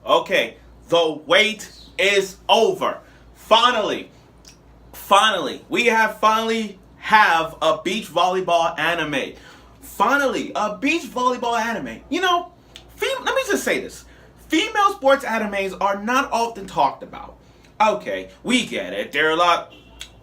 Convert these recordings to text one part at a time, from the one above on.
Okay, the wait is over. Finally, we finally have a beach volleyball anime. Finally, a beach volleyball anime. Let me just say this. Female sports animes are not often talked about. Okay, we get it.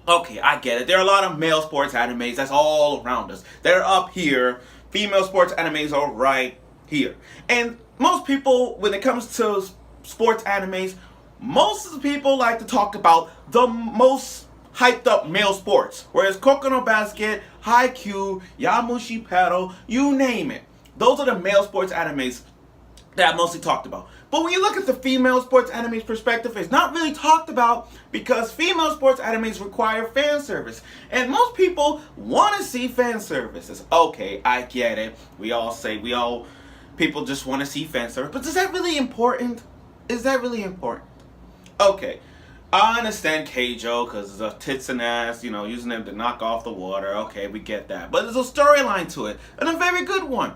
Okay, I get it. There are a lot of male sports animes that's all around us. They're up here. Female sports animes are right here. And most people, when it comes to sports animes, most of the people like to talk about the most hyped up male sports. Whereas Kokono Basket, Haikyuu, Yamushi Paddle, you name it. Those are the male sports animes that I mostly talked about. But when you look at the female sports animes perspective, it's not really talked about because female sports animes require fan service. And most people want to see fan services. Okay, I get it. People just want to see fan service. But is that really important? Is that really important? Okay, I understand Keijo because it's a tits and ass, using them to knock off the water. Okay, we get that. But there's a storyline to it, and a very good one.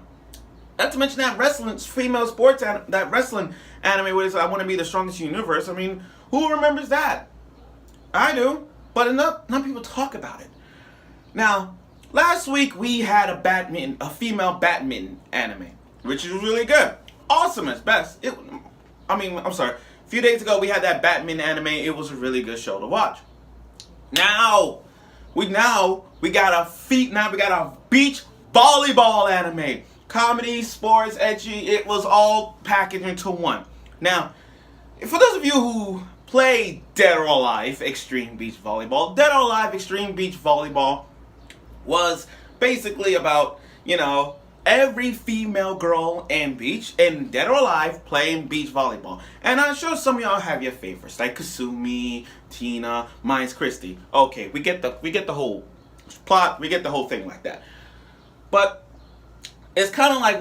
Not to mention that that wrestling anime where it's I want to be the strongest in the universe. I mean, who remembers that? I do, but enough people talk about it. Now, last week we had a female badminton anime, which was really good. Awesome at best. I'm sorry. A few days ago we had that badminton anime. It was a really good show to watch. Now we got a beach volleyball anime. Comedy, sports, edgy, it was all packaged into one. Now, for those of you who play Dead or Alive Extreme Beach Volleyball, Dead or Alive Extreme Beach Volleyball was basically about, every female girl in Dead or Alive playing beach volleyball. And I'm sure some of y'all have your favorites, like Kasumi, Tina, mine's Christy. Okay, we get the whole plot, we get the whole thing like that. But it's kind of like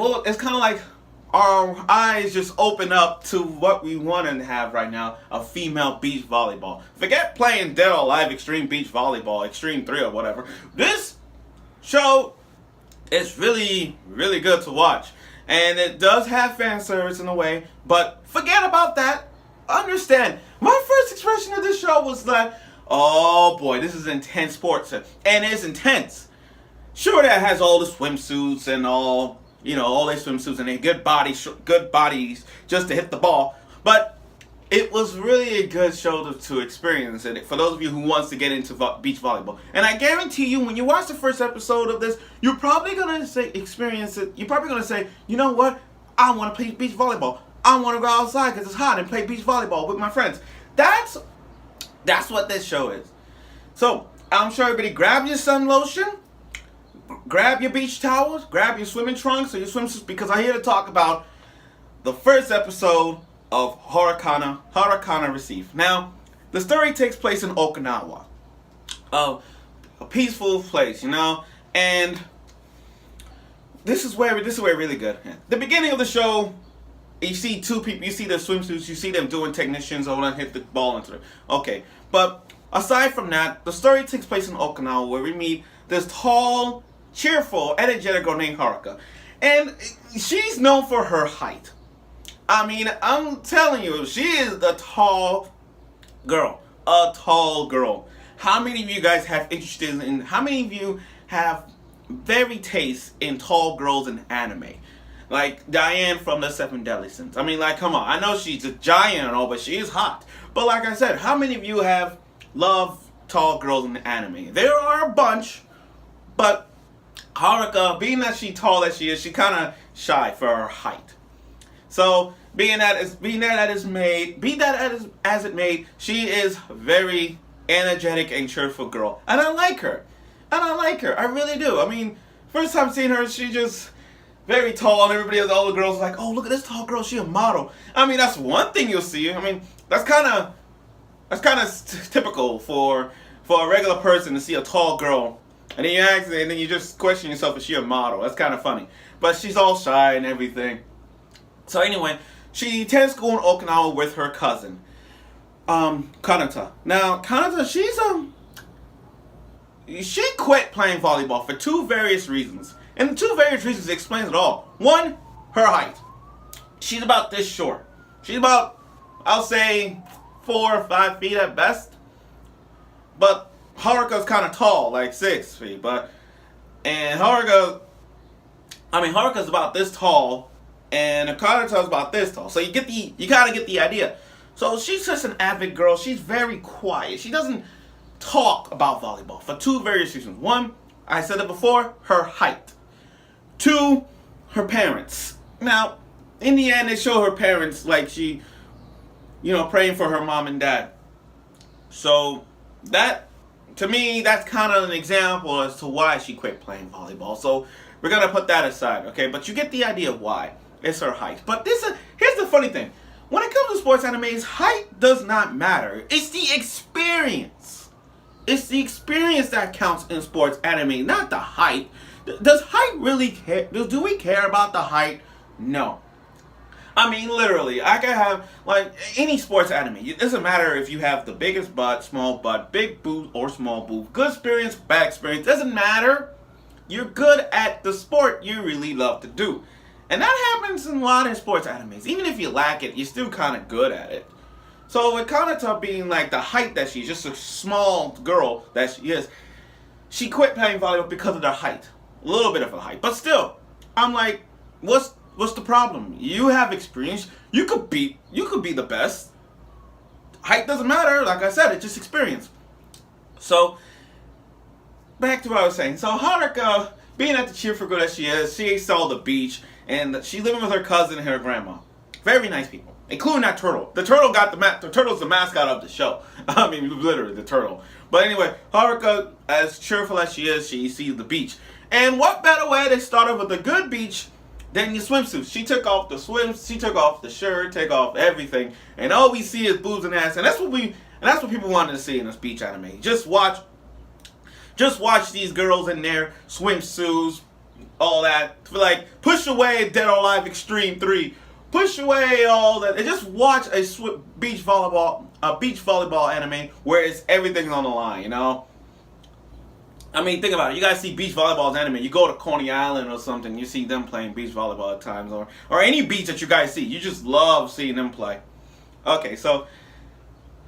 our eyes just open up to what we want to have right now, a female beach volleyball. Forget playing Dead or Alive Extreme Beach Volleyball, Extreme 3 or whatever. This show is really, really good to watch. And it does have fan service in a way, but forget about that. Understand, my first expression of this show was like, oh boy, this is intense sports. And it's intense. Sure, that has all the swimsuits and all their swimsuits and they good bodies just to hit the ball. But it was really a good show to experience it for those of you who wants to get into beach volleyball. And I guarantee you, when you watch the first episode of this, you're probably gonna experience it. You're probably gonna say, you know what? I want to play beach volleyball. I want to go outside because it's hot and play beach volleyball with my friends. That's what this show is. So I'm sure everybody grab your sun lotion. Grab your beach towels, grab your swimming trunks or your swimsuits because I'm here to talk about the first episode of Harukana Receive. Now, the story takes place in Okinawa, a peaceful place, and this is where it's really good. The beginning of the show, you see two people, you see their swimsuits, you see them doing technicians or when hit the ball into it. Okay, but aside from that, the story takes place in Okinawa where we meet this tall, cheerful, energetic girl named Haruka. And she's known for her height. I mean, I'm telling you, she is a tall girl. A tall girl. How many of you guys how many of you have very taste in tall girls in anime? Like Diane from the Seven Deadly Sins. I mean, come on. I know she's a giant and all, but she is hot. But like I said, how many of you have loved tall girls in anime? There are a bunch, but Haruka, being that she's tall as she is, she kind of shy for her height. So, being that as it may, she is very energetic and cheerful girl, and I like her. I really do. I mean, first time seeing her, she just very tall, and all the girls are like, oh, look at this tall girl, she a model. I mean, that's one thing you'll see. I mean, that's kind of typical for a regular person to see a tall girl. And then you ask, and then you just question yourself, is she a model? That's kind of funny. But she's all shy and everything. So anyway, she attends school in Okinawa with her cousin, Kanata. Now, Kanata, she quit playing volleyball for two various reasons. And the two various reasons explains it all. One, her height. She's about this short. She's about, I'll say, 4 or 5 feet at best. But Haruka's kind of tall, like 6 feet. And Haruka's about this tall, and Kanata's about this tall. So you kind of get the idea. So she's just an avid girl. She's very quiet. She doesn't talk about volleyball for two various reasons. One, I said it before, her height. Two, her parents. Now, in the end, they show her parents like she, praying for her mom and dad. So that, to me, that's kind of an example as to why she quit playing volleyball. So we're gonna put that aside, okay? But you get the idea of why. It's her height. But here's the funny thing. When it comes to sports animes, height does not matter. It's the experience. It's the experience that counts in sports anime, not the height. Does height really care? Do we care about the height? No. I mean, literally, I can have, like, any sports anime. It doesn't matter if you have the biggest butt, small butt, big boob, or small boob. Good experience, bad experience. Doesn't matter. You're good at the sport you really love to do. And that happens in a lot of sports animes. Even if you lack it, you're still kind of good at it. So with Kanata being like the height that she's, just a small girl that she is, she quit playing volleyball because of the height. A little bit of a height. But still, I'm like, what's the problem? You have experience. You could be the best. Height doesn't matter. Like I said, it's just experience. So, back to what I was saying. So Haruka, being at the cheerful girl that she saw the beach, and she living with her cousin and her grandma. Very nice people, including that turtle. The turtle the turtle's the mascot of the show. I mean, literally the turtle. But anyway, Haruka, as cheerful as she is, she sees the beach. And what better way to start off with a good beach than your swimsuit? She took off the she took off the shirt, take off everything, and all we see is boobs and ass. And that's what people wanted to see in this beach anime. Just watch these girls in their swimsuits, all that. Like, push away Dead or Alive Extreme 3. Push away all that. And just watch a beach volleyball anime where everything's on the line, I mean, think about it. You guys see beach volleyball's anime. You go to Coney Island or something, you see them playing beach volleyball at times, or any beach that you guys see. You just love seeing them play. Okay, so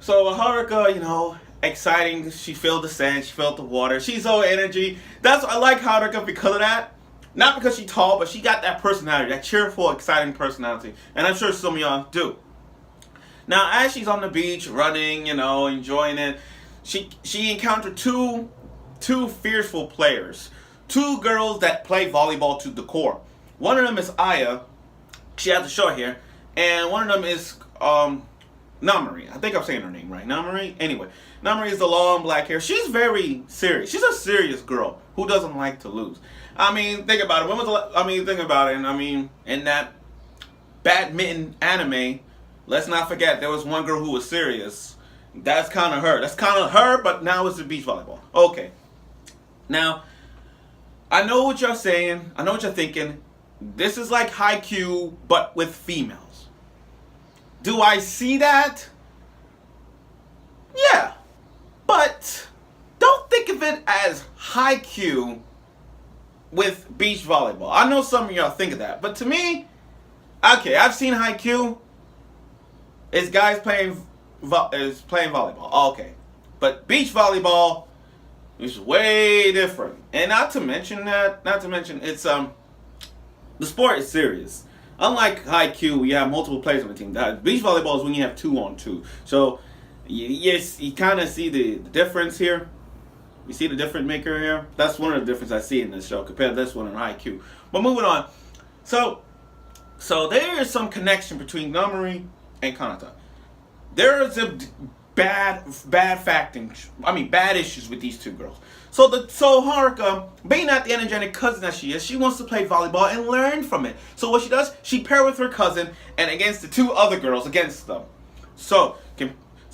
Haruka, exciting. She felt the sand, she felt the water. She's so energy. I like Haruka because of that. Not because she's tall, but she got that personality, that cheerful, exciting personality. And I'm sure some of y'all do. Now, as she's on the beach, running, enjoying it, she encountered two fearful players. Two girls that play volleyball to the core. One of them is Aya. She has the short hair. And one of them is Namori. I think I'm saying her name right. Namori? Anyway, Namori is the long black hair. She's very serious. She's a serious girl who doesn't like to lose. I mean, think about it. Think about it. And in that badminton anime, let's not forget there was one girl who was serious. That's kind of her. But now it's the beach volleyball. Okay. Now, I know what you're saying. I know what you're thinking. This is like Haikyuu, but with females. Do I see that? Yeah. But don't think of it as Haikyuu with beach volleyball. I know some of y'all think of that. But to me, okay, I've seen Haikyuu. It's guys playing volleyball. Okay. But beach volleyball is way different. And not to mention it's the sport is serious. Unlike Haikyuu, you have multiple players on the team. Beach volleyball is when you have 2-on-2. So yes, you kind of see the difference here. You see the difference maker here? That's one of the differences I see in this show compared to this one in Haikyuu. But moving on. So there is some connection between Namori and Kanata. There is a bad issues with these two girls. So Haruka, being not the energetic cousin that she is, she wants to play volleyball and learn from it. So what she does, she pairs with her cousin and against the two other girls against them. So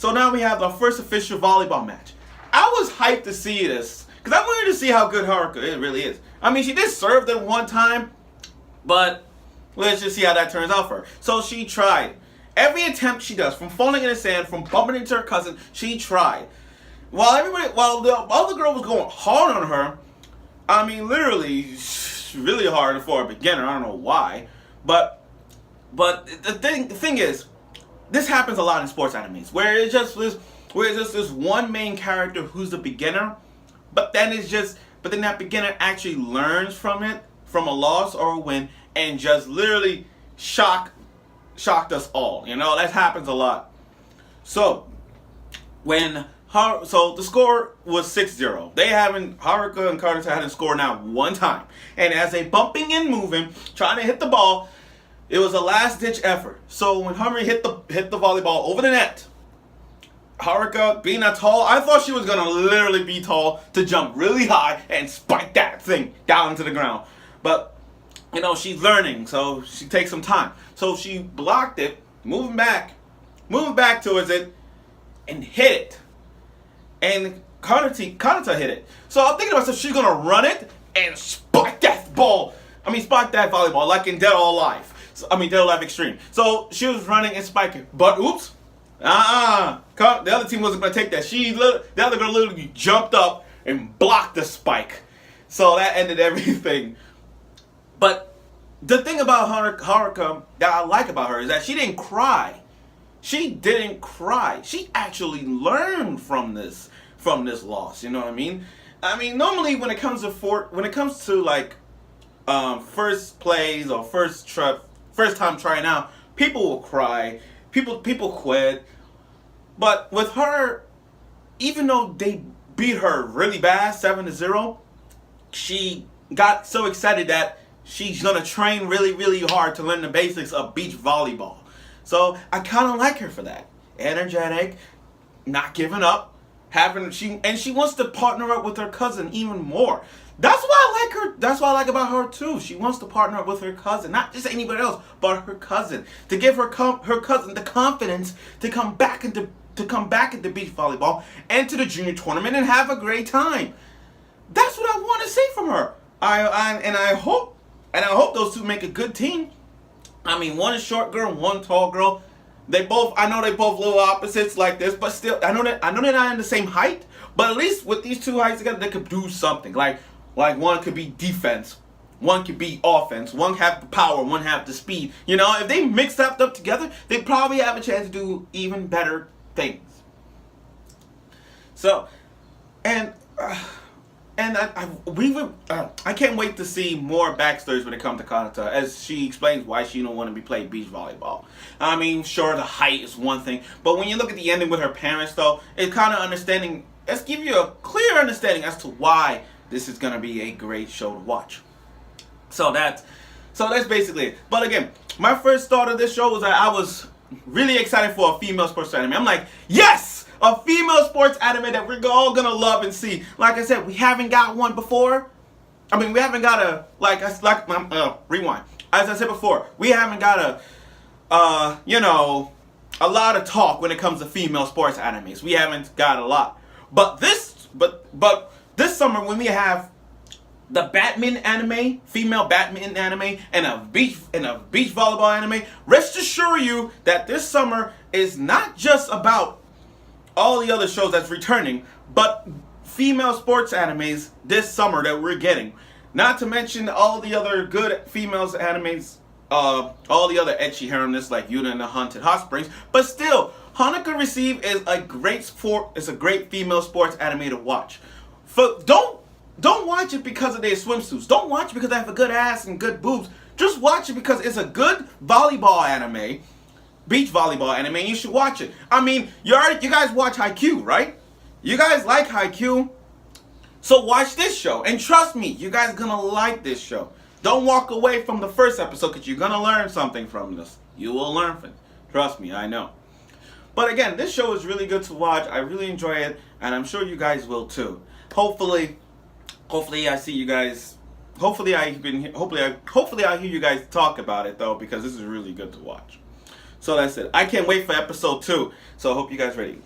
now we have the first official volleyball match. I was hyped to see this because I wanted to see how good Haruka really is. I mean, she did serve them one time, but let's just see how that turns out for her. So she tried. Every attempt she does, from falling in the sand, from bumping into her cousin, she tried. While the other girl was going hard on her, I mean, literally, really hard for a beginner. I don't know why, but the thing is, this happens a lot in sports animes where it's just this one main character who's the beginner, but then that beginner actually learns from a loss or a win, and just literally shocked us all. That happens a lot. So so the score was 6-0. Haruka and Kanata hadn't scored now one time. And as they bumping and moving, trying to hit the ball, it was a last ditch effort. So when Haruka hit the volleyball over the net, Haruka, being that tall, I thought she was gonna literally be tall to jump really high and spike that thing down into the ground. But she's learning, so she takes some time. So she blocked it, moving back towards it, and hit it. And Kanata hit it. So I'm thinking to myself, she's gonna run it and spike that volleyball like in Dead or Alive. Dead or Alive Extreme. So she was running and spiking, but oops, the other team wasn't gonna take that. The other girl literally jumped up and blocked the spike. So that ended everything. But the thing about Haruka that I like about her is that she didn't cry. She didn't cry. She actually learned from this loss. You know what I mean? Normally when it comes to like first plays or first time trying out, people will cry. People quit. But with her, even though they beat her really bad, 7-0, she got so excited that she's gonna train really, really hard to learn the basics of beach volleyball. So I kind of like her for that. Energetic, not giving up, she wants to partner up with her cousin even more. That's why I like her. That's what I like about her too. She wants to partner up with her cousin, not just anybody else, but her cousin, to give her cousin the confidence to come back into beach volleyball and to the junior tournament and have a great time. That's what I want to see from her. I hope those two make a good team. One is short girl, one tall girl. I know they both little opposites like this, but still, I know they're not in the same height. But at least with these two heights together, they could do something. Like one could be defense, one could be offense. One have the power, one have the speed. If they mix that up together, they probably have a chance to do even better things. So, I can't wait to see more backstories when it comes to Kanata, as she explains why she don't want to be playing beach volleyball. Sure, the height is one thing, but when you look at the ending with her parents, though, it's kind of understanding. Let's give you a clear understanding as to why this is gonna be a great show to watch. So that's basically it. But again, my first thought of this show was that I was really excited for a female sports anime. I'm like, yes! A female sports anime that we're all gonna love and see. Like I said, we haven't got one before. We haven't got rewind. As I said before, we haven't got a lot of talk when it comes to female sports animes. We haven't got a lot. But this summer, when we have the badminton anime, female badminton anime, and a beach volleyball anime, rest assure you that this summer is not just about all the other shows that's returning, but female sports animes this summer that we're getting. Not to mention all the other good females animes, all the other ecchi heroines like Yuna and the Haunted Hot Springs. But still, Haruka Receive is a great female sports anime to watch. Don't watch it because of their swimsuits. Don't watch it because they have a good ass and good boobs. Just watch it because it's a good volleyball anime. Beach volleyball anime, and you should watch it. You guys watch Haikyuu, right? You guys like Haikyuu, so watch this show. And trust me, you guys are gonna like this show. Don't walk away from the first episode because you're gonna learn something from this. You will learn from it. Trust me, I know. But again, this show is really good to watch. I really enjoy it, and I'm sure you guys will too. Hopefully I see you guys. Hopefully I hear you guys talk about it though, because this is really good to watch. So that's it. I can't wait for episode 2. So I hope you guys ready.